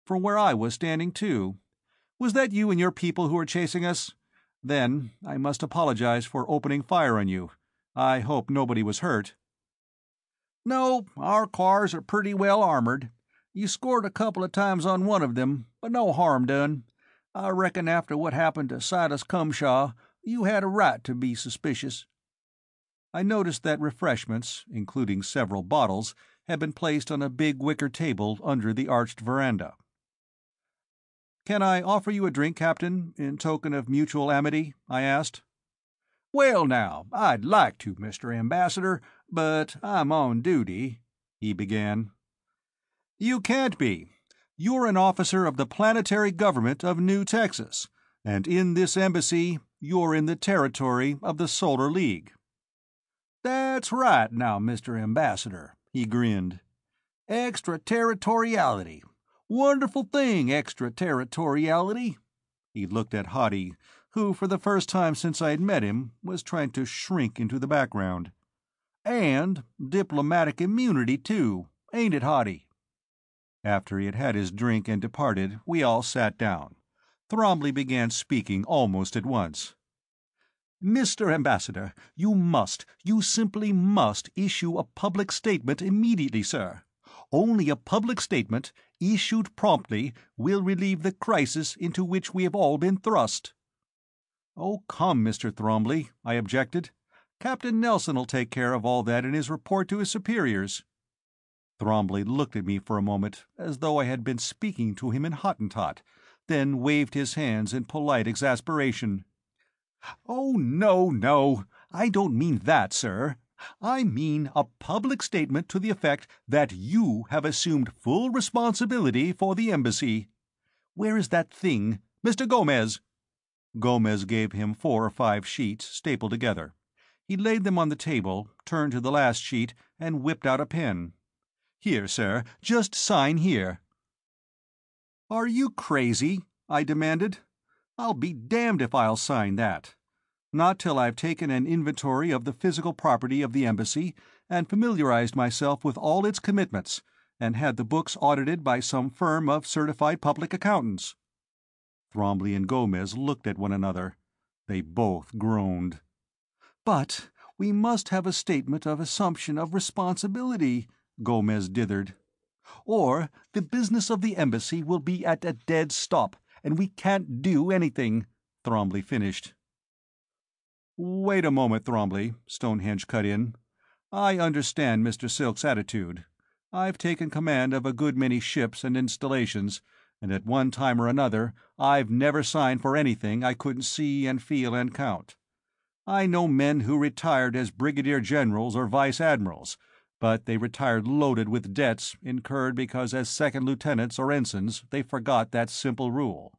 from where I was standing, too. Was that you and your people who were chasing us? Then I must apologize for opening fire on you. I hope nobody was hurt." "No, our cars are pretty well armored. You scored a couple of times on one of them, but no harm done. I reckon after what happened to Silas Cumshaw, you had a right to be suspicious." I noticed that refreshments, including several bottles, had been placed on a big wicker table under the arched veranda. "Can I offer you a drink, Captain, in token of mutual amity?" I asked. "Well, now, I'd like to, Mr. Ambassador, but I'm on duty," he began. "You can't be. You're an officer of the planetary government of New Texas, and in this embassy you're in the territory of the Solar League." "That's right now, Mr. Ambassador," he grinned. "Extraterritoriality. Wonderful thing, extraterritoriality." He looked at Hottie, who, for the first time since I had met him, was trying to shrink into the background. "And diplomatic immunity, too, ain't it, Hottie?" After he had had his drink and departed, we all sat down. Thrombly began speaking almost at once. "Mr. Ambassador, you simply must issue a public statement immediately, sir. Only a public statement, issued promptly, will relieve the crisis into which we have all been thrust." "Oh, come, Mr. Thrombly," I objected. "Captain Nelson'll take care of all that in his report to his superiors." Thrombly looked at me for a moment, as though I had been speaking to him in Hottentot, then waved his hands in polite exasperation. "Oh, no, no, I don't mean that, sir. I mean a public statement to the effect that you have assumed full responsibility for the embassy. Where is that thing? Mr. Gomez!" Gomez gave him 4 or 5 sheets, stapled together. He laid them on the table, turned to the last sheet, and whipped out a pen. "Here, sir, just sign here." "Are you crazy?" I demanded. "I'll be damned if I'll sign that. Not till I've taken an inventory of the physical property of the embassy, and familiarized myself with all its commitments, and had the books audited by some firm of certified public accountants." Thrombly and Gomez looked at one another. They both groaned. "But we must have a statement of assumption of responsibility," Gomez dithered. "Or the business of the embassy will be at a dead stop, and we can't do anything," Thrombly finished. "Wait a moment, Thrombly," Stonehenge cut in. "I understand Mr. Silk's attitude. I've taken command of a good many ships and installations, and at one time or another I've never signed for anything I couldn't see and feel and count. I know men who retired as brigadier generals or vice admirals, but they retired loaded with debts incurred because as second lieutenants or ensigns they forgot that simple rule."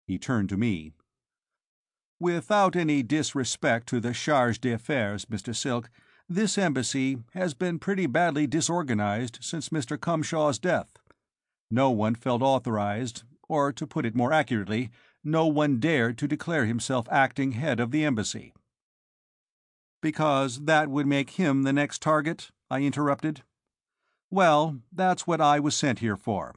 He turned to me. "Without any disrespect to the charge d'affaires, Mr. Silk, this embassy has been pretty badly disorganized since Mr. Cumshaw's death. No one felt authorized, or to put it more accurately, no one dared to declare himself acting head of the embassy." "Because that would make him the next target?" I interrupted. "Well, that's what I was sent here for.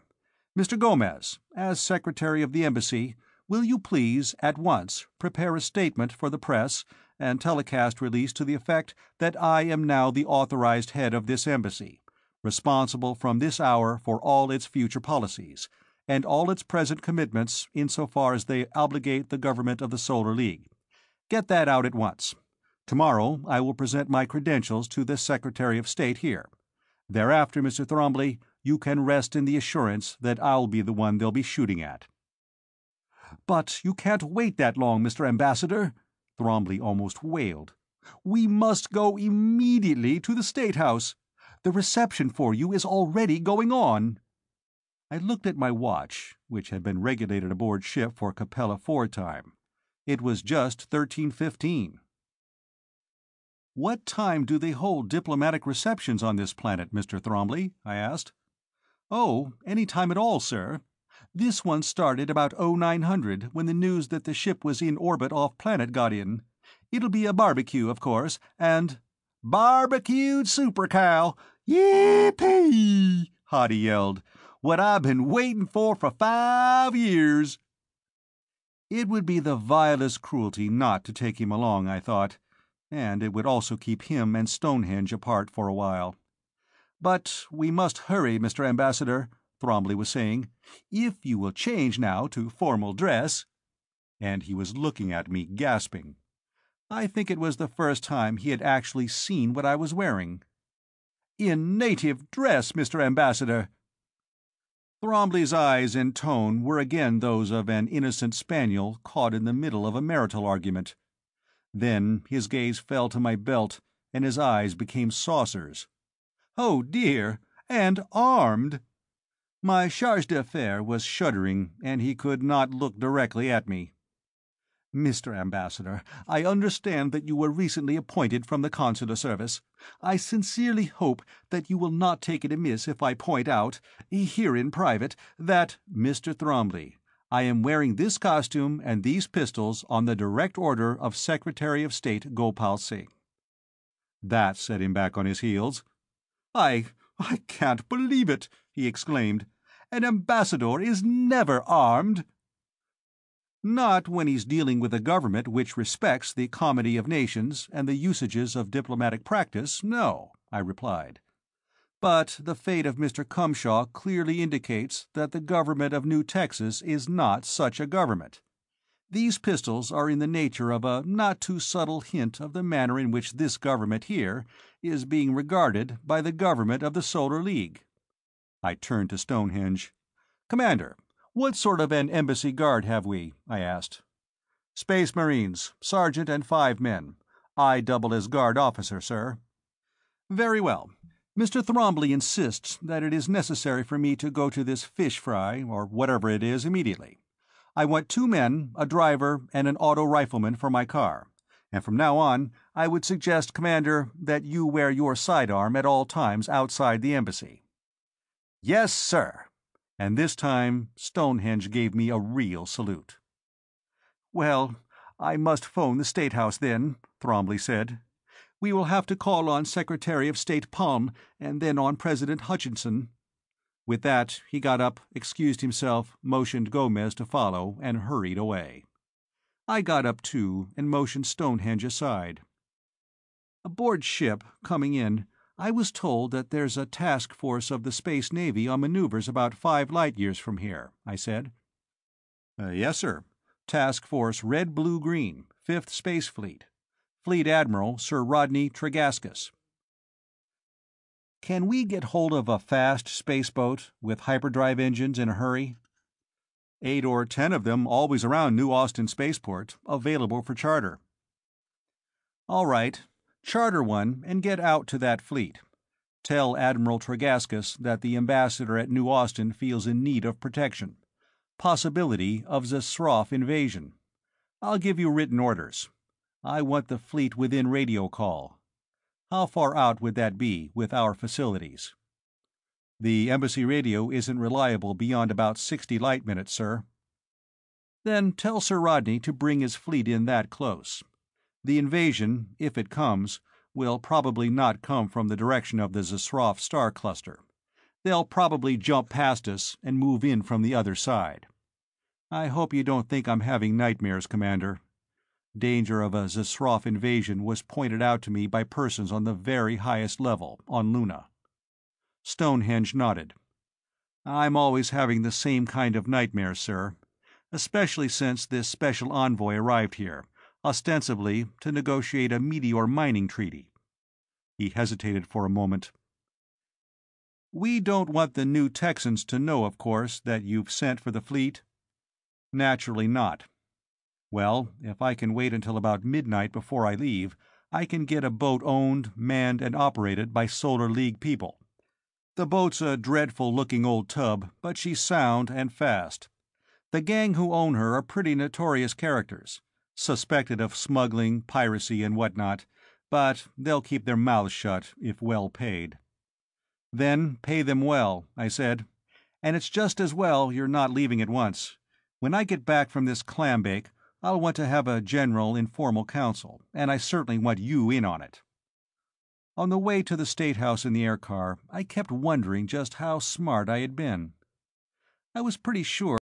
Mr. Gomez, as Secretary of the Embassy, will you please, at once, prepare a statement for the press and telecast release to the effect that I am now the authorized head of this embassy, responsible from this hour for all its future policies, and all its present commitments insofar as they obligate the government of the Solar League. Get that out at once. Tomorrow I will present my credentials to the Secretary of State here. Thereafter, Mr. Thrombly, you can rest in the assurance that I'll be the one they'll be shooting at." "But you can't wait that long, Mr. Ambassador," Thrombly almost wailed. "We must go immediately to the State House. The reception for you is already going on." I looked at my watch, which had been regulated aboard ship for Capella IV time. It was just 13:15. "What time do they hold diplomatic receptions on this planet, Mr. Thrombly?" I asked. "Oh, any time at all, sir. This one started about 0900 when the news that the ship was in orbit off-planet got in. It'll be a barbecue, of course, and—" "Barbecued super cow! Yippee!" Hottie yelled. what I've been waiting for 5 years." It would be the vilest cruelty not to take him along, I thought, and it would also keep him and Stonehenge apart for a while. "But we must hurry, Mr. Ambassador," Thrombly was saying. "If you will change now to formal dress—" And he was looking at me, gasping. I think it was the first time he had actually seen what I was wearing. "In native dress, Mr. Ambassador." Thrombly's eyes and tone were again those of an innocent spaniel caught in the middle of a marital argument. Then his gaze fell to my belt, and his eyes became saucers. "Oh, dear! And armed!" My charge d'affaires was shuddering, and he could not look directly at me. "Mr. Ambassador, I understand that you were recently appointed from the consular service. I sincerely hope that you will not take it amiss if I point out, here in private, that—" "Mr. Thrombly, I am wearing this costume and these pistols on the direct order of Secretary of State Gopal Singh." That set him back on his heels. I can't believe it," he exclaimed. "An ambassador is never armed." "Not when he's dealing with a government which respects the comity of nations and the usages of diplomatic practice, no," I replied. "But the fate of Mr. Cumshaw clearly indicates that the government of New Texas is not such a government. These pistols are in the nature of a not too subtle hint of the manner in which this government here is being regarded by the government of the Solar League." I turned to Stonehenge. "Commander, what sort of an embassy guard have we?" I asked. "Space Marines, sergeant and 5 men. I double as guard officer, sir." "Very well. Mr. Thrombly insists that it is necessary for me to go to this fish fry, or whatever it is, immediately. I want 2 men, a driver, and an auto rifleman for my car. And from now on, I would suggest, Commander, that you wear your sidearm at all times outside the embassy." "Yes, sir." And this time Stonehenge gave me a real salute. "Well, I must phone the State House then," Thrombly said. "We will have to call on Secretary of State Palm and then on President Hutchinson." With that he got up, excused himself, motioned Gomez to follow, and hurried away. I got up too and motioned Stonehenge aside. "Aboard ship, coming in, I was told that there's a task force of the Space Navy on maneuvers about 5 light-years from here," I said. "Yes, sir. Task Force Red Blue Green, 5th Space Fleet. Fleet Admiral Sir Rodney Tregascus." "Can we get hold of a fast spaceboat with hyperdrive engines in a hurry?" 8 or 10 of them always around New Austin Spaceport, available for charter." "All right. Charter one and get out to that fleet. Tell Admiral Tregascus that the ambassador at New Austin feels in need of protection. Possibility of Zasroff invasion. I'll give you written orders. I want the fleet within radio call. How far out would that be, with our facilities?" "The embassy radio isn't reliable beyond about 60 light-minutes, sir." "Then tell Sir Rodney to bring his fleet in that close. The invasion, if it comes, will probably not come from the direction of the Zasroff star cluster. They'll probably jump past us and move in from the other side. I hope you don't think I'm having nightmares, Commander. Danger of a Zasroff invasion was pointed out to me by persons on the very highest level, on Luna." Stonehenge nodded. "I'm always having the same kind of nightmares, sir, especially since this special envoy arrived here, ostensibly to negotiate a meteor mining treaty." He hesitated for a moment. "We don't want the New Texans to know, of course, that you've sent for the fleet?" "Naturally not." "Well, if I can wait until about midnight before I leave, I can get a boat owned, manned, and operated by Solar League people. The boat's a dreadful-looking old tub, but she's sound and fast. The gang who own her are pretty notorious characters, suspected of smuggling, piracy, and whatnot, but they'll keep their mouths shut if well paid." "Then pay them well," I said. "And it's just as well you're not leaving at once. When I get back from this clambake, I'll want to have a general informal council, and I certainly want you in on it." On the way to the State House in the aircar, I kept wondering just how smart I had been. I was pretty sure